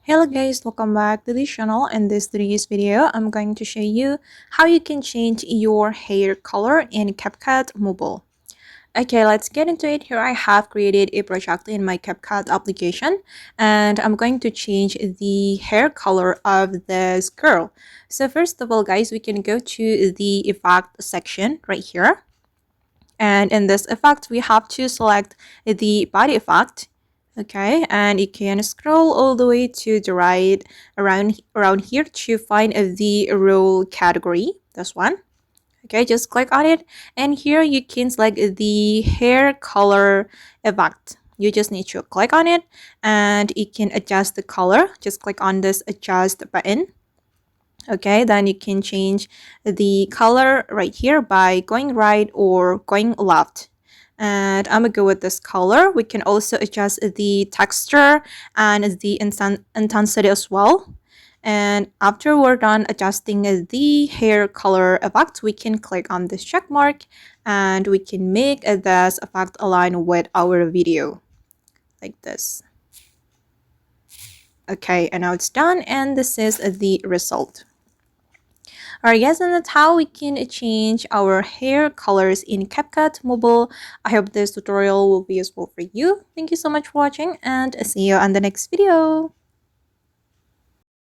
Hello guys, welcome back to the channel. In this today's video, I'm going to show you how you can change your hair color in CapCut Mobile. Okay, let's get into it. Here I have created a project in my CapCut application and I'm going to change the hair color of this girl. So first of all guys, we can go to the effect section right here. And in this effect, we have to select the body effect. Okay, and you can scroll all the way to the right around here to find the role category. This one. Okay, just click on it, and here you can select the hair color effect. You just need to click on it, and you can adjust the color. Just click on this adjust button. Okay, then you can change the color right here by going right or going left. And I'm gonna go with this color. We can also adjust the texture and the intensity as well. And after we're done adjusting the hair color effect, we can click on this check mark and we can make this effect align with our video like this. Okay, and now it's done, and this is the result. Alright guys, and that's how we can change our hair colors in CapCut Mobile. I hope this tutorial will be useful for you. Thank you so much for watching and see you on the next video.